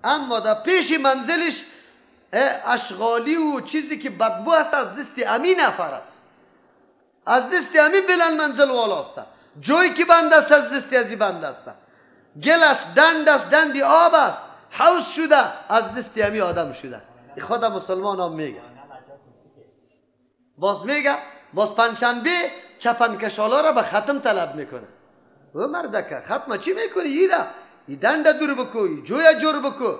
اما در پیش منزلش اشغالی و چیزی که بدبو است از دست امی نفر است، از دست امی بلند منزل والاست، جوی که بند است از دست ازی بند است، گل است، دند است، دندی آب است، حوض شده از دست امی آدم شده. خدا مسلمان هم میگه، باز میگه باز پنجشنبه چپن کشالا را به ختم طلب میکنه. و مردکه ختم چی میکنی؟ ای دنده دور بکو، ای جویا جور بکو.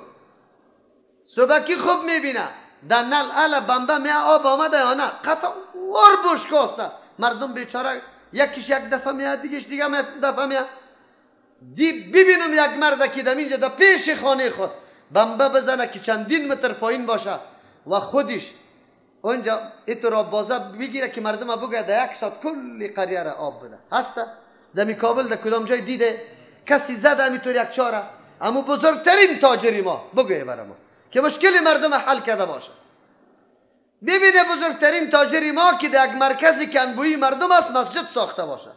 صبحکی خوب میبینه در نل الا بمبه می آب آمده یا نه، قطعا ور بشکاسته. مردم بیچاره یکیش یک دفعه میاد، دیگهش دیگه دفعه میاد. ببینم یک مرد که در اینجا در پیش خانه خود بمبه بزنه که چندین متر پایین باشه و خودش اونجا ایتو را بازه بگیره که مردم بگه در یک ساعت کلی قریه را آب بده. هسته؟ در کابل در کدام جای دیده کسی زده همیطور یک چاره؟ اما بزرگترین تاجری ما بگه برای ما که مشکل مردم حل کرده باشه. ببینه بزرگترین تاجری ما که در یک مرکزی که انبویی مردم است مسجد ساخته باشه.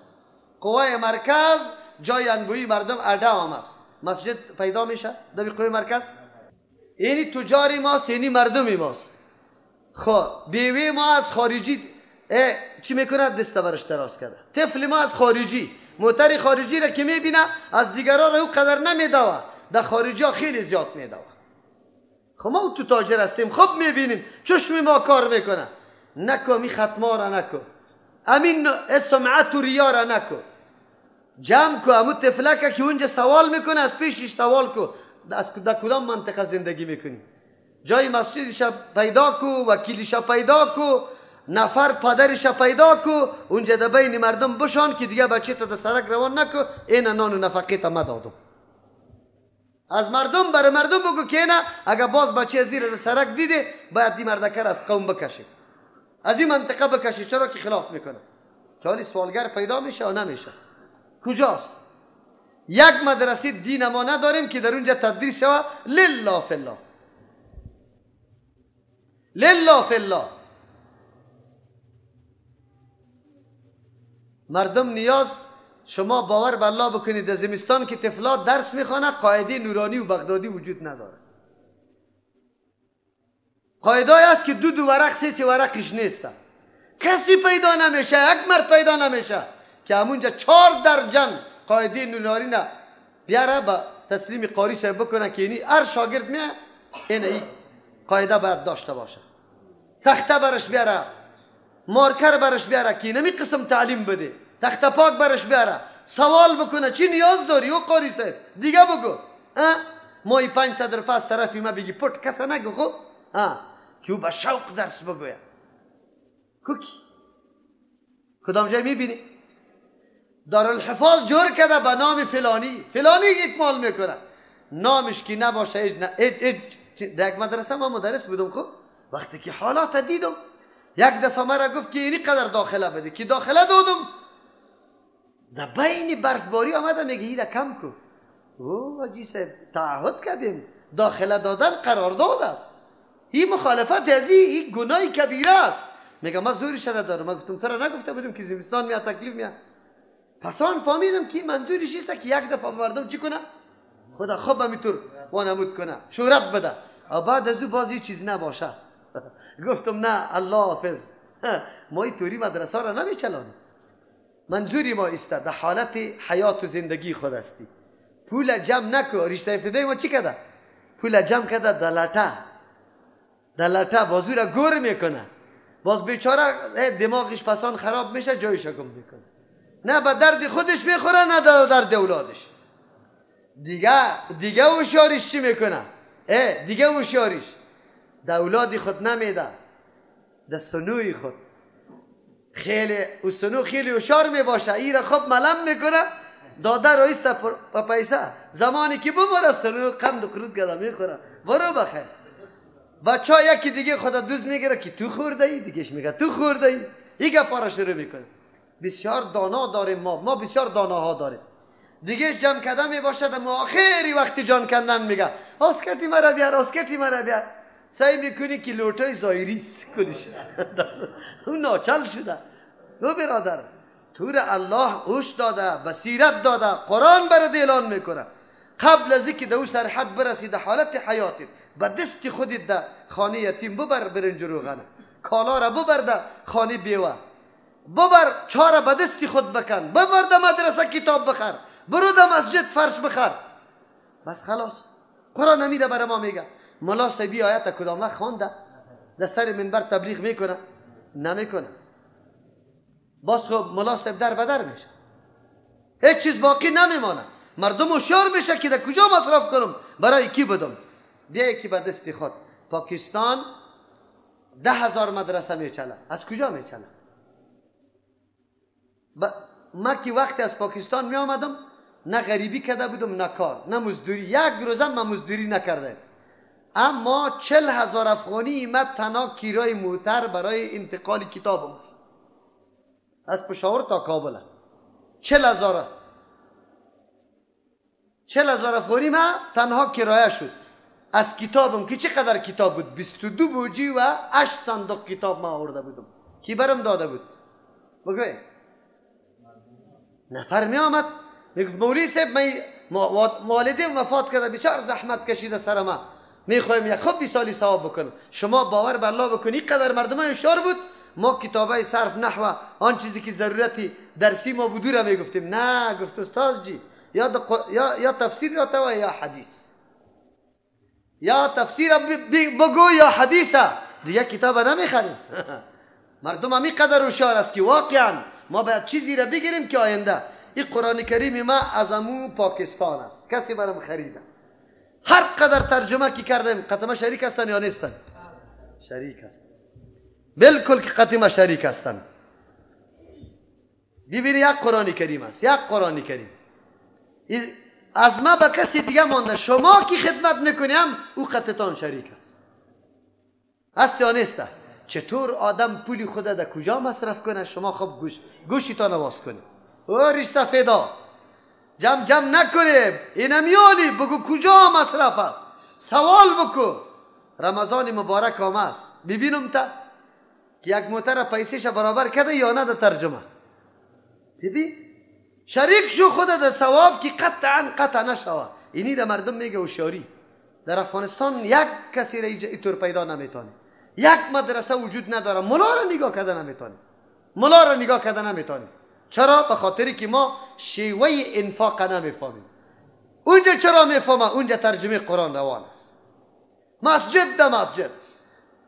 قوای مرکز جای انبویی مردم اده هم است، مسجد پیدا میشه در قوای مرکز. اینی تجاری ماست، اینی مردمی ماست. خب بیوی ما از خارجی چی میکنه؟ دست برش دراز کرده. طفل ما از خارجی، موتر خارجی را که میبینه از دیگران را او قدر نمیدوه، در خارجی ها خیلی زیاد میدوه. خب ما تو تاجر هستیم، خب میبینیم چشم ما کار میکنه. نکو می ختما را نکو، امین سمعت و ریا را نکو. جمع کو امو طفلک که اونجا سوال میکنه از پیشش سوال کو در کدام منطقه زندگی میکنی، جای مسجدش پیدا کو، وکیلش پیدا کو، نفر پدرش پیدا کو، اونجا در بین مردم بشان که دیگه بچه تا در سرک روان نکو. این نان و نفقه تا مدادم از مردم برای مردم بگو که نه اگر باز بچه زیر سرک دیده باید دی مردکر از قوم بکشه، از این منطقه بکشه. چرا که خلاف میکنه؟ که حالی سوالگر پیدا میشه و نمیشه. کجاست؟ یک مدرسه دین ما نداریم که در اونجا تدریس شوه لله فی الله، لله فی الله. مردم نیاز شما باور به الله بکنید در زمستان که طفلات درس میخوانه قاعده نورانی و بغدادی وجود نداره. قاعده است که دو ورق سه ورقش نیست. کسی پیدا نمیشه، یک مرد پیدا نمیشه که همونجا 4 درجن قاعده نورانی بیاره با تسلیم قاری صاحب بکنه که اینی هر شاگرد میه این قاعده باید داشته باشه. تخته برش بیاره، مارکر برش بیاره که نمی قسم تعلیم بده، تخته پاک برش بیاره، سوال بکنه چی نیاز داری او قاری صاحب دیگه بگو. مایی 500 روپیه از طرفی ما بگی پٹ کسا نگو خب که او به شوق درس بگوید. کوکی کدام جای میبینی؟ دارالحفاظ جور کرده به نام فلانی، فلانی اکمال میکنه، نامش که نباشه در یک مدرسه ما مدرس بودم. خب وقتی که حالات دیدم یک دفعه مرا گفت که اینی قدر داخله بده که داخله دادم در بین برفباری آمده میگه ایره کم کن. او حاجی صاحب تعهد کردیم داخله دادن قرارداد است، این مخالفت از این گناه کبیره است. میگه ما زورش ندارم. ما گفتم تو را نگفته بودیم که زمستان میاد تکلیف میاد؟ پس آن فهمیدم که منظورش است که یک دفعه مردم چی کنه؟ خدا خوب همیطور وانمود کنه، شهرت بده و بعد از او بازی چیز نباشه. گفتم نه الله حافظ، ما این طوری مدرسه را نمیچلانیم. منظوری ما است در حالت حیات و زندگی خود استی. پول جمع نکو. رشته ابتدایی ما چی کرده؟ پول جمع کرده در لطه بازو را گور میکنه، باز بیچاره دماغش پسان خراب میشه، جایش گم میکنه. نه به درد خودش میخوره نه در درد اولادش. دیگه هوشیاریش چی میکنه؟ دیگه هوشیاریش در اولادی خود نمیده، در سنوی خود. خیلی او سنو خیلی هوشیار میباشه، ای را خوب ملم میکنه، داده رایسته پا پیسه. زمانی که بماره سنو قند و قرود گده میخوره. برو بخیر. بچه ها یکی دیگه خود دوز میگیره که تو خورده ای، دیگهش میگه تو خورده ای، ایگه پارا شروع میکنه. بسیار دانا داریم ما بسیار داناها داریم. دیگه جمع کده میباشه در آخری وقتی جان کندن میگه آسکرتی مرا بیار، آسکرتی مرا بیار. سعی میکنی که لوتای زایری کنیش اون ناچل شده. او برادر تو را الله هوش داده، بصیرت داده، قرآن برات اعلان میکنه قبل از اینکه دو سر حد برسید حالت حیاتید به دست خودت ده خانه یتیم ببر برنج روغن، کالا را ببر ده خانه بیوه، ببر چاره به دست خود بکن، ببر ده مدرسه کتاب بخر، برو ده مسجد فرش بخر. بس خلاص قرآن نمیره برای ما میگه. ملا صاحبی آیت کدام وقت خوانده در سر منبر تبلیغ میکنه؟ نمیکنه. باز خب ملا صاحب در بدر میشه، هیچ چیز باقی نمیمانه. مردم هوشیار میشه که در کجا مصرف کنم، برای کی بدم. بیا یکی به دست خود. پاکستان 10,000 مدرسه میچله. از کجا میچله؟ ما که وقتی از پاکستان می آمدم نه غریبی کرده بودم نه کار نه مزدوری، یک روزم من مزدوری نکرده. اما 40,000 افغانی ایمد تنها کرای موتر برای انتقال کتابم از پشاور تا کابل. 40,000 افغانی ما تنها کرایه شد از کتابم که چقدر کتاب بود؟ 22 بوجی و 8 صندوق کتاب ما آورده بودم. کی برم داده بود؟ بگوی نفر می آمد میگفت مولی صاحب والدین وفات کرده، بسیار زحمت کشیده سر ما، میخوایم یک خوب 20 سالی ثواب بکنم. شما باور بر الله بکنی قدر مردم هوشیار بود. ما کتابای صرف نحو آن چیزی که ضرورتی درسی ما بود را میگفتیم. نه گفت استاد جی یا تفسیر یا تو یا حدیث، یا تفسیر بگو یا حدیثه، دیگه کتاب نمیخریم. مردم همی قدر هوشیار است که واقعا ما باید چیزی را بگیریم که آینده. این قرآن کریم ما از امو پاکستان است، کسی برام خریده. هر قدر ترجمه که کردیم قطمه شریک هستن یا نیستن؟ شریک هستن، بالکل که قطمه شریک هستن. ببینی یک قرآن کریم است، یک قرآن کریم. از ما به کسی دیگه مانده. شما که خدمت میکنیم او قطتان شریک است. است یا نیسته؟ چطور آدم پولی خود در کجا مصرف کنه؟ شما خب گوشیتان آواز کنید. او ریش سفیدا جمع نکنیم، اینم یالی بگو کجا مصرف است. سوال بکو. رمضان مبارک آمد است، ببینم تا که یک موتر پیسیش برابر کرده یا نه در ترجمه. ببین شریک شو خود در ثواب که قطع نشوه. اینی را مردم میگه هوشیاری. در افغانستان یک کسی را اینطور پیدا نمیتونه، یک مدرسه وجود نداره، ملا را نگاه کردن نمیتونه. چرا؟ به خاطری که ما شیوه انفاق نمیفهمیم. اونجا چرا میفهمه؟ اونجا ترجمه قرآن روان است. مسجد ده مسجد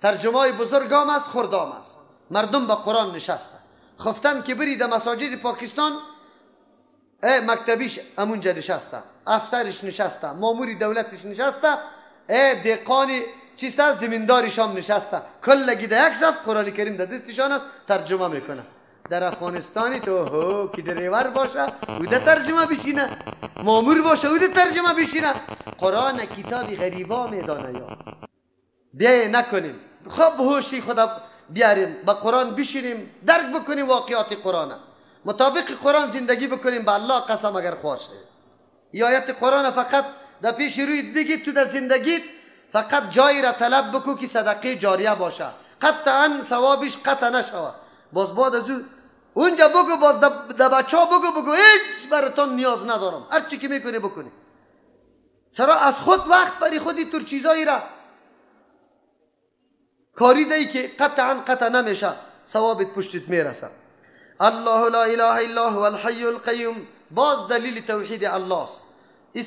ترجمه بزرگ هم است، خرد هم است. مردم به قرآن نشسته. خفتن که بری در مساجد پاکستان، مکتبیش امونجا نشسته، افسرش نشسته، ماموری دولتش نشسته، دهقانی چیسته، زمینداریش هم نشسته. کلگی در یک صف قرآن کریم در دستشان است، ترجمه میکنه. در افغانستانی تو که دریور باشه او ده ترجمه بشینه، مامور باشه او ده ترجمه بشینه. قرآن کتابی غریبا میدانه. یا بیای نکنیم، خب هوشی خدا بیاریم، با قرآن بشینیم، درک بکنیم واقعات قرآن، مطابق قرآن زندگی بکنیم. به الله قسم اگر خواشه ای آیت قرآن فقط در پیش رویت بگید، تو در زندگیت فقط جایی را طلب بکو که صدقه جاریه باشه، قطعا ثوابش قطع نشوه. باز بعد از اونجا بگو، باز در بچه ها بگو هیچ براتون نیاز ندارم، هر چی که میکنی بکنی. چرا؟ از خود وقت بری خودی طور چیزایی را کاری دهی که قطعا نمیشه ثوابت پشتت میرسه. الله لا اله الا هو الحی القیوم باز دلیل توحید الله است. این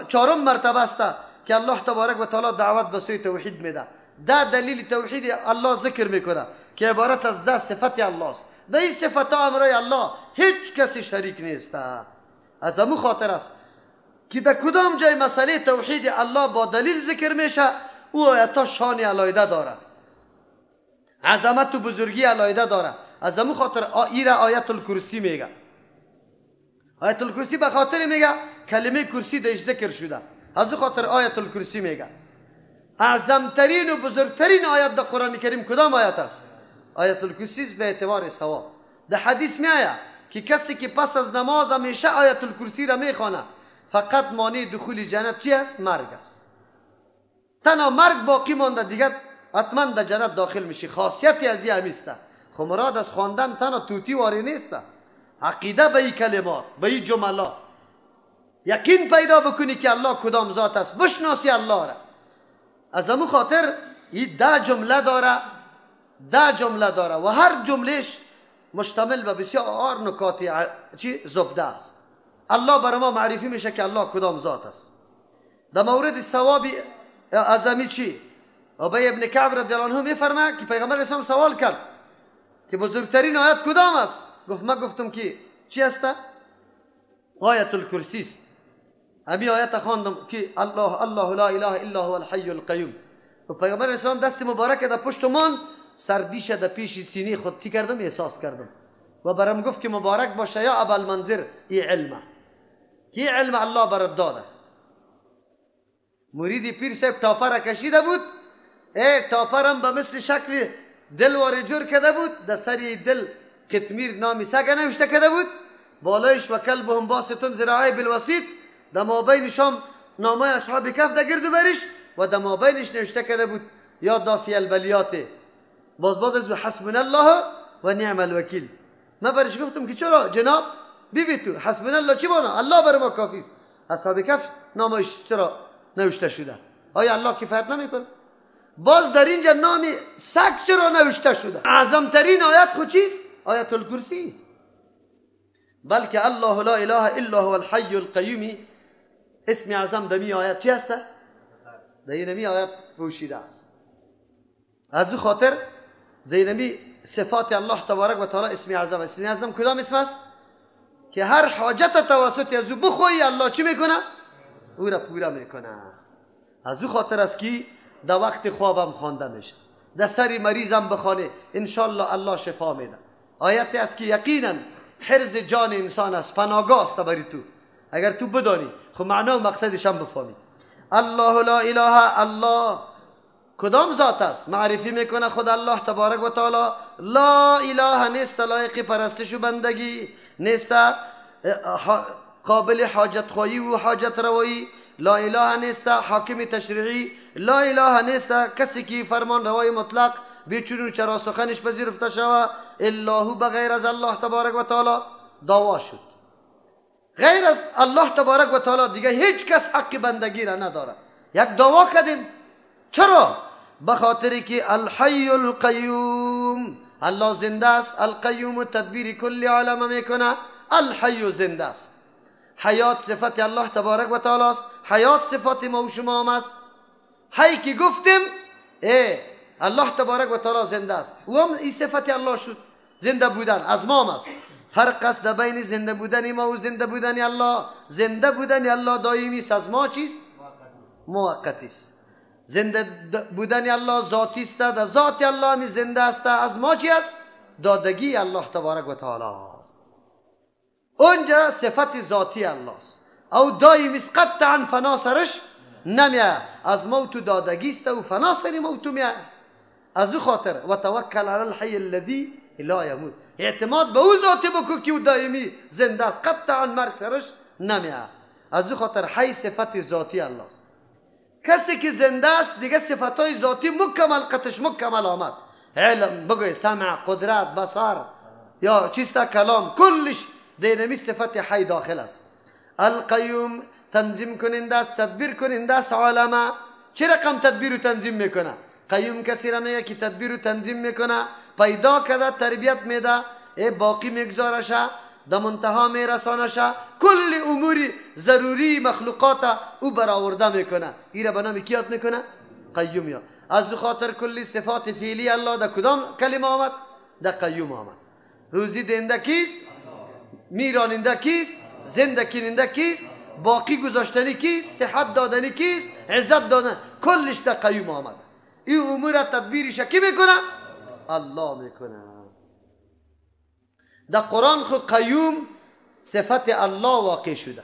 چهارم مرتبه است که الله تبارک و تعالی دعوت به سوی توحید میده. ده دلیل توحید الله ذکر میکنه که عبارت از ده صفت الله است. ده این صفت ها امرای الله هیچ کسی شریک نیست. از امو خاطر است که در کدام جای مسئله توحید الله با دلیل ذکر میشه، او آیت شان علایده داره، عظمت و بزرگی علایده داره. از امو خاطر ایره آیت الکرسی میگه. آیت الکرسی به خاطر میگه کلمه کرسی درش ذکر شده، از او خاطر آیت الکرسی میگه. اعظمترین و بزرگترین آیت در قرآن کریم کدام آیت است؟ آیت الکرسی به اعتبار ثواب. در حدیث میآید که کسی که پس از نماز همیشه آیت الکرسی را میخوانه فقط مانع دخول جنت چی است؟ مرگ است. تنها مرگ باقی مانده، دیگر حتما در جنت داخل میشی. خاصیتی از این همیسته. خب مراد از خواندن تنها توتی واری نیست، عقیده به این کلمات، به این جملات. یقین پیدا بکنی که الله کدام ذات است، بشناسی الله را. از همون خاطر این 10 جمله داره، 10 جمله داره و هر جملهش مشتمل به بسیار نکات زبده است. الله برای ما معرفی میشه که الله کدام ذات است. در مورد ثواب اعظمی چی؟ ابی ابن کعب رضی الله عنه میفرماید که پیغمبر اسلام سوال کرد که بزرگترین آیت کدام است؟ گفتم که چی است؟ آیت الکرسی است. امی آیت خواندم که الله لا اله الا هو الحی القیوم. و پیغمبر اسلام دست مبارک در پشت من سردیش در پیش سینه خود تی کردم، احساس کردم و برام گفت که مبارک باشه یا ابا المنذر، این علم که علم الله برات داده. مرید پیر صاحب تاپر کشیده بود، تاپرم به مثل شکل دل واره جور کرده بود، در سری دل قطمیر نامی سگ نوشته کرده بود، بالایش و کلبهم باسطون ذراعی بالوسیط، در مابینشام نامه اصحاب کف در گرد و برش و در مابینش نوشته کرده بود یا دافی البلیات، باز از حسبنا الله و نعم الوکیل. من برش گفتم که چرا جناب بیبی تو حسبنا الله چی بانا؟ الله بر ما کافی است. اصحاب کف نامش چرا نوشته شده؟ آیا الله کفایت نمیکنه؟ باز در اینجا نام سگ چرا نوشته شده؟ اعظم ترین آیت خود چیست؟ آیت الکرسی است. بلکه الله لا اله الا هو الحی القیوم اسم اعظم دمی آیت چی است؟ در اینمی آیت پوشیده است. از او خاطر در اینمی صفات الله تبارک و تعالی اسم اعظم. اسم اعظم کدام اسم است؟ که هر حاجت توسط از او بخوای الله چی میکنه؟ او را پورا میکنه. از او خاطر است که در وقت خوابم خوانده میشه، در سری مریضم بخوانه انشالله الله شفا میده. آیتی است که یقینا حرز جان انسان است، پناهگاه است برای تو اگر تو بدانی. خب معنا و مقصدش هم بفهمی. الله لا اله، الله کدام ذات است؟ معرفی میکنه خود الله تبارک و تعالی لا اله نیست لایق پرستش و بندگی، نیست قابل حاجت خواهی و حاجت روایی، لا اله نیست حاکم تشریعی، لا اله نیست کسی که فرمان روای مطلق بیچون چرا سخنش پذیرفته شود الا هو، بغیر از الله تبارک و تعالی دعوا شد. غیر از الله تبارک و تعالی دیگه هیچ کس حق بندگی را نداره. یک دعوا کردیم چرا؟ بخاطر که الحی القیوم، الله زنده است، القیوم تدبیر کل عالم میکنه، الحی زنده است. حیات صفت الله تبارک و تعالی است، حیات صفت ما و شما هم است. حی که گفتیم الله تبارک و تعالی زنده است، و هم این صفت الله شد، زنده بودن از ما هم است. فرق است بین زنده بودن ما و زنده بودن الله. زنده بودن الله دائمی است، از ما چیست؟ موقتی است. زنده بودن الله ذاتی است، در ذات الله می زنده است. از ما چی است؟ دادگی الله تبارک و تعالی است. اونجا صفت ذاتی الله است او دائمی است، قطعا فنا سرش نمیه. از موت و دادگی است و فنا سری موت میه. از او خاطر و توکل علی الحی الذی لا یموت، اعتماد به او ذاتی بکو که او دائمی زنده است، قطعا مرگ سرش نمیه. از او خاطر حی صفت ذاتی الله است. کسی که زنده است دیگه صفتای ذاتی مکمل قطش مکمل آمد. علم بگوی، سمع، قدرت، بصر یا چیستا کلام، کلش دینمی صفت حی داخل است. القیوم تنظیم کننده است، تدبیر کننده است عالمه. چه رقم تدبیر و تنظیم میکنه؟ قیوم کسی را میگه که تدبیر و تنظیم میکنه، پیدا کرده، تربیت میده، باقی میگذارشه، در منتها میرسانشه، کل امور ضروری مخلوقات او برآورده میکنه. این را به نام کیات میکنه؟ قیوم. یا از خاطر کلی صفات فعلی الله در کدام کلمه آمد؟ در قیوم آمد. روزی دهنده کیست؟ میراننده کیست؟ زنده کننده کیست؟ باقی گذاشتنی کیست؟ صحت دادنی کیست؟ عزت دادن، کلش در قیوم آمد. این امور تدبیرش کی میکنه؟ الله میکنه. در قرآن خود قیوم صفت الله واقع شده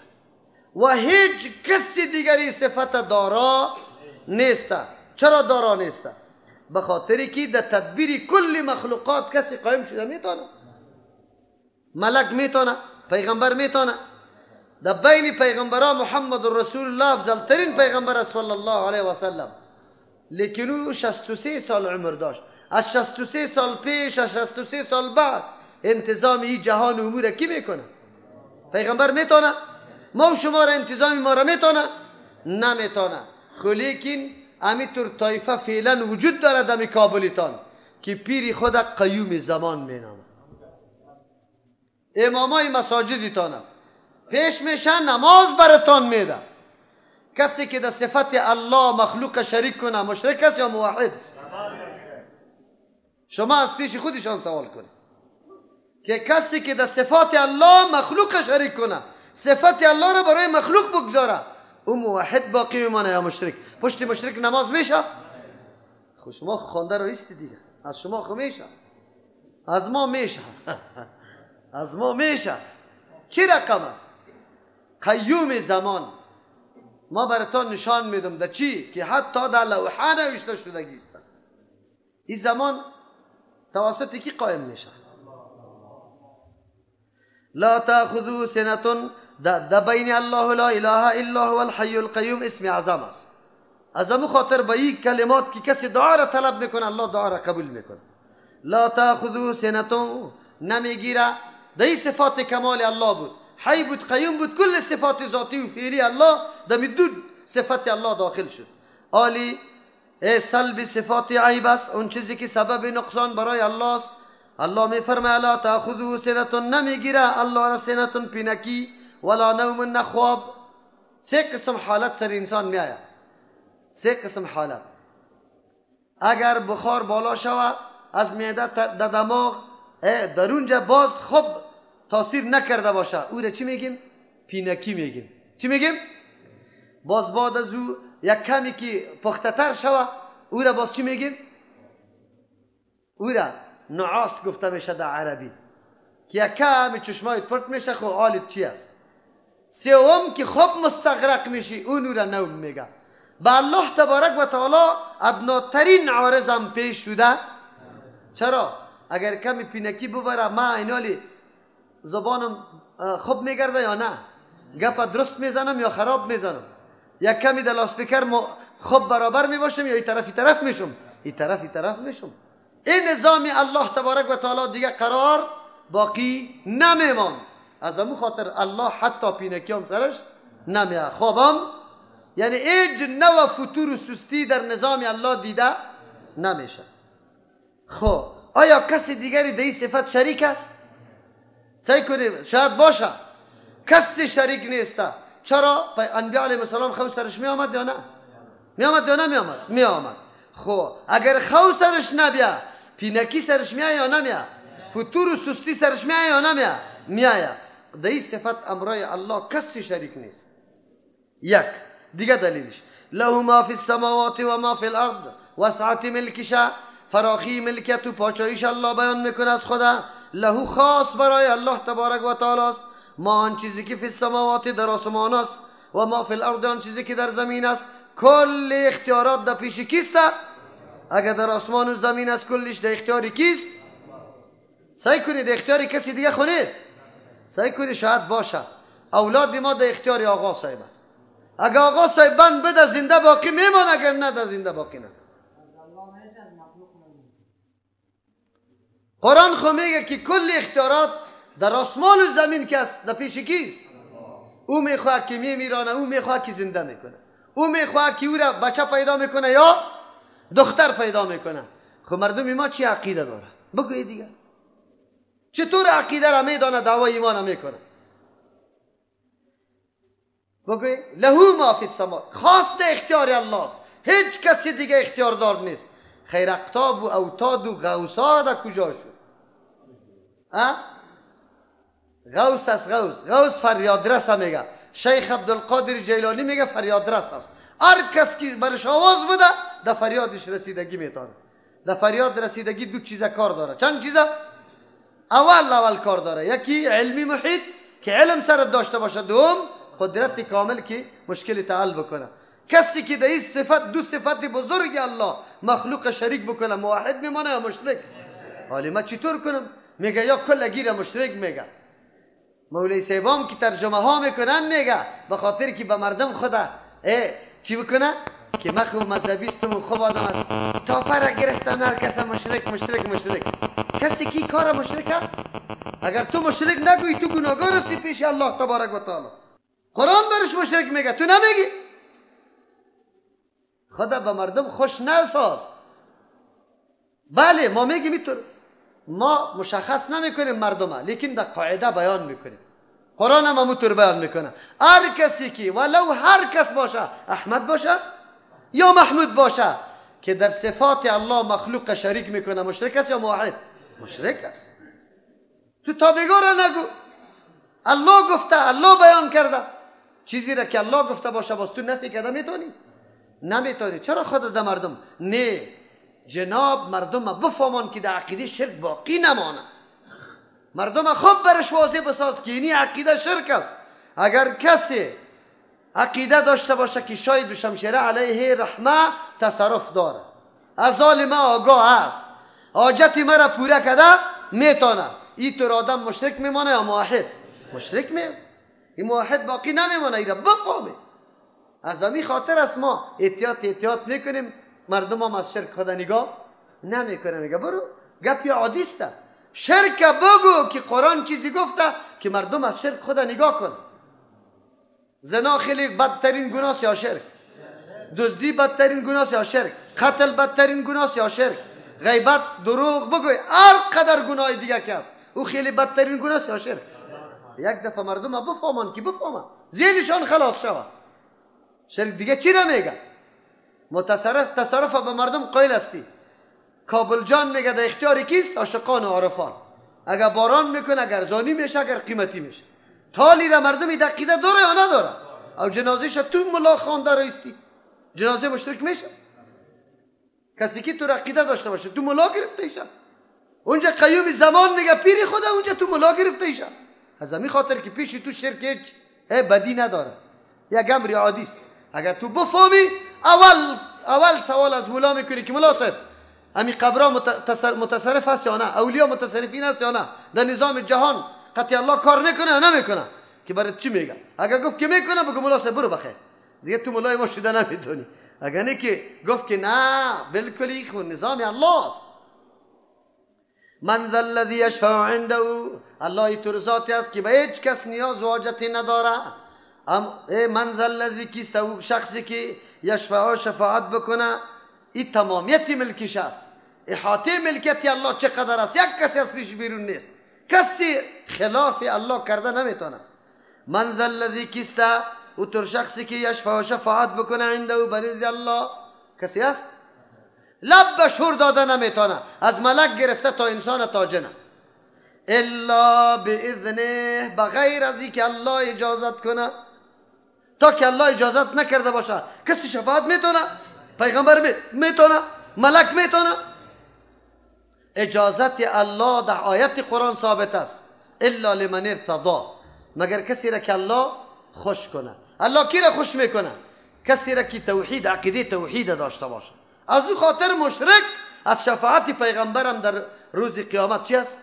و هیچ کسی دیگری صفت دارا نیست. چرا دارا نیست؟ به خاطری که در تدبیر کل مخلوقات کسی قایم شده میتونه. ملک میتونه، پیغمبر میتونه. در بین پیغمبران محمد رسول الله افضل ترین پیغمبر صلی الله علیه و سلم، لیکن او 63 سال عمر داشت. از 63 سال پیش، از 63 سال بعد انتظام این جهان امور کی میکنه؟ پیغمبر میتونه؟ ما و شما را انتظام ما را میتونه نمیتونه. خو لیکن همینطور طایفه فعلا وجود داره دم کابلیتان که پیری خود قیوم زمان مینامه. امامای مساجدتان است، پیش میشه نماز براتان میده. کسی که در صفت الله مخلوق شریک کنه مشرک است یا موحد؟ شما از پیش خودشان سوال کنید که کسی که در صفات الله مخلوق شریک کنه، صفت الله را برای مخلوق بگذاره، او موحد باقی میمانه یا مشرک؟ پشت مشرک نماز میشه؟ خب شما خوانده رو ایستی دیگه، از شما خو میشه، از ما میشه از ما میشه. چی رقم است؟ قیوم زمان. ما براتون نشان میدم در چی که حتی در لوحه نوشته شدگی است. این زمان توسط کی قائم میشه؟ لا تأخذوا سنة، در بین الله لا اله الا هو الحی القیوم اسم اعظم است. از امو خاطر به این کلمات که کسی دعا را طلب میکنه الله دعا را قبول میکنه. لا تأخذوا سنة، نمیگیره. در این صفات کمال الله بود، حی بود، قیوم بود، کل صفات ذاتی و فعلی الله در دو صفت الله داخل شد. آلی سلب صفات عیب است، اون چیزی که سبب نقصان برای الله است. الله می فرماید لا تأخذوا سنة، نمیگیره الله را سنة پینکی ولا نوم، نخواب. سه قسم حالت سر انسان می آید، سه قسم حالت. اگر بخار بالا شود از معده در دماغ در اونجا باز خوب تاثیر نکرده باشه، او را چی میگیم؟ پینکی میگیم. چی میگیم؟ باز بعد از او یک کمی که پخته تر شود او را باز چی میگیم؟ او را نعاس گفته میشه در عربی، که یک کمی چشمایت پرت میشه. خب حالت چی است؟ سوم که خوب مستغرق میشی اون را نوم میگه. به الله تبارک و تعالی ادناترین عارضم پیش شده. چرا؟ اگر کمی پینکی ببره ما اینالی زبانم خوب میگرده یا نه؟ گپ درست میزنم یا خراب میزنم؟ یک کمی در لاسپیکر خوب برابر میباشم یا این طرف میشم؟ این طرف میشم. این نظام الله تبارک و تعالی دیگه قرار باقی نمیمان. از امو خاطر الله حتی پینکی هم سرش نمیه، خوابم یعنی هیچ نوع فتور و سستی در نظام الله دیده نمیشه. خب آیا کسی دیگری در این صفت شریک است؟ سعی کنیم شاید باشه، کسی شریک نیسته. چرا؟ انبیاء علیهم السلام خو سرش می آمد یا نه؟ می آمد یا نمی آمد؟ می آمد. خب اگر خو سرش نبیه پینکی سرش میایه یا نمیه؟ فتور و سستی سرش میایه یا نمیه؟ میایه. در این صفت امرای الله کسی شریک نیست. یک دیگه دلیلش له ما فی السماوات و ما فی الارض وسعت ملکش، فراخی ملکت و پاچایش الله بیان میکنه از خدا. له خاص برای الله تبارک و تعالی است. ما آن چیزی که فی السماوات در آسمان است و ما فی الارض آن چیزی که در زمین است. کل اختیارات در پیش کیست؟ اگر در آسمان و زمین است کلش در اختیاری کیست؟ سعی کنید اختیاری کسی دیگه خو نیست. سعی کنید شاید باشه اولاد ما در اختیاری آقا صاحب است. اگر آقا صاحب بند بده زنده باقی میمان، اگر نه در زنده باقی نه. قرآن خو میگه که کل اختیارات در آسمان و زمین که است در پیش کیست؟ او میخواه که میمیرانه، او میخواه که زنده میکنه، او میخواه که او را بچه پیدا میکنه یا دختر پیدا میکنه. خب مردم ما چی عقیده داره؟ بگوی دیگه چطور عقیده را میدانه دعوی ایمان میکنه؟ بگوی له ما فی السماء، خاص ده اختیار الله است، هیچ کسی دیگه اختیاردار نیست. خیر اقطاب و اوتاد و غوثا در کجا شد؟ غوث است. غوث فریادرس میگه. شیخ عبدالقادر جیلانی میگه فریادرس است. هر کس که برش آواز بده در فریادش رسیدگی میتونه. در فریاد رسیدگی دو چیزا کار داره. چند چیزا؟ اول کار داره، یکی علمی محیط که علم سرت داشته باشه، دوم قدرت کامل که مشکل حل بکنه. کسی که در این صفت دو صفت بزرگ الله مخلوق شریک بکنه موحد میمانه یا مشرک؟ حالی ما چطور کنم؟ میگه یا کل گیر مشرک. میگه مولوی صاحبام که ترجمه ها میکنن میگه به خاطر که به مردم خدا چی بکنه که من خوب مذهبیستم و خوب آدم است، تا پر گرفتن هر کس مشرک. کسی که کار مشرک است؟ اگر تو مشرک نگویی تو گناهگار هستی پیش الله تبارک و تعالی. قرآن برش مشرک میگه، تو نمیگی. خدا به مردم خوش نساز. بله ما میگیم اینطور، ما مشخص نمیکنیم مردم، لیکن در قاعده بیان میکنیم. قرآن هم همونطور بیان میکنه. هر کسی که ولو هر کس باشه، احمد باشه یا محمود باشه، که در صفات الله مخلوق شریک میکنه، مشرک است یا موحد؟ مشرک است. تو تابعگار نگو، الله گفته، الله بیان کرده. چیزی را که الله گفته باشه باز تو نفی کرده میتونی؟ نمیتونی. چرا خودت در مردم؟ نه جناب، مردم بفهمان که در عقیده شرک باقی نمانه. مردم خوب برش واضح بساز که اینی عقیده شرک است. اگر کسی عقیده داشته باشه که شاید شمشیره علیه رحمه تصرف داره، از ظالم آگاه است، حاجتی مرا پوره کرده میتونه، این طور آدم مشرک میمانه یا موحد؟ مشرک میمانه. این موحد باقی نمیمانه. ایره بفهمه. از همین خاطر است ما احتیاط میکنیم. مردم هم از شرک خدا نگاه نمیکنه. میگه برو گپی عادی است. شرک بگو که قرآن چیزی گفته که مردم از شرک خدا نگاه کن. زنا خیلی بدترین گناه یا شرک؟ دزدی بدترین گناه یا شرک؟ قتل بدترین گناه یا شرک؟ غیبت، دروغ بگوی، هر قدر گناه دیگه که است او خیلی بدترین گناه یا شرک؟ یک دفعه مردم بفهمن که بفهمن، ذهنشان خلاص شود. شرک دیگه چی نمیگه؟ تصرف به مردم قائل استی. کابل جان میگه در اختیار کیست؟ عاشقان و عارفان. اگر باران میکنه، اگر زانی میشه، اگر قیمتی میشه. تالی را مردمی عقیده داره یا نداره؟ او جنازهش تو ملا خوانده رایستی، جنازه مشرک میشه؟ کسی که تو عقیده داشته باشه تو ملا گرفته ایشه. اونجا قیوم زمان میگه پیری خدا، اونجا تو ملا گرفته ایشه. از همین خاطر که پیش تو شرک هیچ بدی نداره، یک امر عادی است. اگر تو بفهمی، اول سوال از مولا میکنی که مولا صاحب همین قبرها متصرف است یا نه؟ اولیاء متصرفین است یا نه؟ در نظام جهان قطعی الله کار میکنه یا نمیکنه؟ که برای چی میگه؟ اگر گفت که میکنه بگو مولا صاحب برو بخیر، دیگه تو مولای ما شده نمیتونی. اگر نه که گفت که نه بالکل خون نظام الله است. من ذا الذی یشفع عنده، الله اینطور ذاتی است که به هیچ کس نیاز و حاجتی نداره. من ذا الذی، کیست او شخصی که یشفع شفاعت بکنه، این تمامیت ملکش است. احاطه ملکیت الله چقدر است، یک کسی از پیش بیرون نیست، کسی خلاف الله کرده نمیتونه. من ذا الذی، کیست او طور شخصی که یشفع شفاعت بکنه عنده بریز الله، کسی است لب به شور داده نمیتونه، از ملک گرفته تا انسان تا جن، الا باذنه، بغیر از این که الله اجازت کنه. تا که الله اجازت نکرده باشه کسی شفاعت میتونه؟ پیغمبر میتونه؟ ملک میتونه؟ اجازت الله در آیت قرآن ثابت است، الا لمن ارتضا، مگر کسی را که الله خوش کنه. الله کی را خوش میکنه؟ کسی را که توحید، عقیده توحید داشته باشه. از او خاطر مشرک از شفاعت پیغمبرم در روز قیامت چی است؟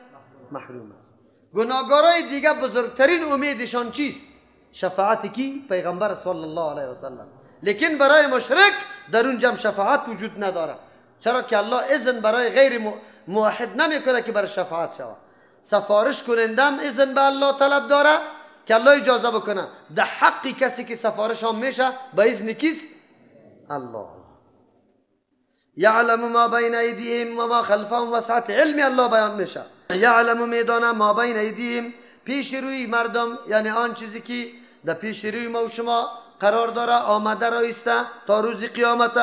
محروم است. گناهکارای دیگه بزرگترین امیدشان چیست؟ شفاعت کی؟ پیغمبر صلی الله علیه و سلم. لیکن برای مشرک در اونجا شفاعت وجود نداره. چرا که الله اذن برای غیر موحد نمیکنه که برای شفاعت شود. سفارش کنندم اذن به الله طلب داره که الله اجازه بکنه. در حق کسی که سفارش هم میشه به اذن کیست؟ الله. یعلم ما بین ایدیهم و ما خلفهم، وسعت علم الله بیان میشه. یعلم میدانه ما بین ایدیهم، پیش روی مردم، یعنی آن چیزی که در پیش روی ما و شما قرار داره، آمده رایسته تا روز قیامت،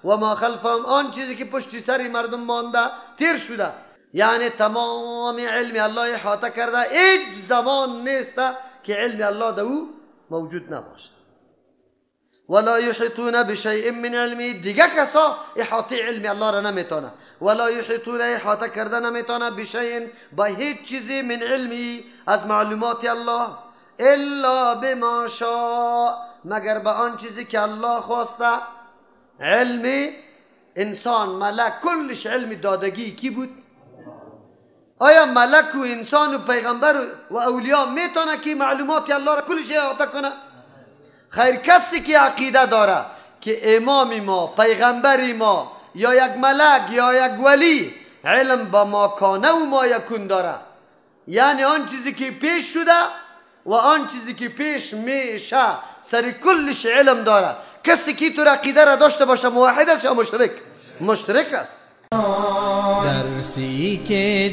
و ما خلفهم، آن چیزی که پشت سر مردم مانده تیر شده. یعنی تمام علم الله احاطه کرده، هیچ زمان نیست که علم الله در او موجود نباشه. ولا یحیطون بشیء من علمه، دیگه کسا احاطه علم الله را نمیتونه. ولا یحیطون، احاطه کرده نمیتونه، بشیء، با هیچ چیزی، من علمی، از معلومات الله، الا بما شاء، مگر به آن چیزی که الله خواسته. علم انسان، ملک، کلش علم دادگی کی بود؟ آیا ملک و انسان و پیغمبر و اولیاء میتونه که معلومات الله را کلش احاطه کنه؟ خیر، کسی که عقیده داره که امام ما، پیغمبر ما، یا یک ملک یا یک ولی علم با ما کانه و ما یکون داره، یعنی آن چیزی که پیش شده و آن چیزی که پیش میشه سر کلش علم داره. کسی که تو عقیده را داشته باشه موحد است یا مشرک؟ مشرک است. درسی که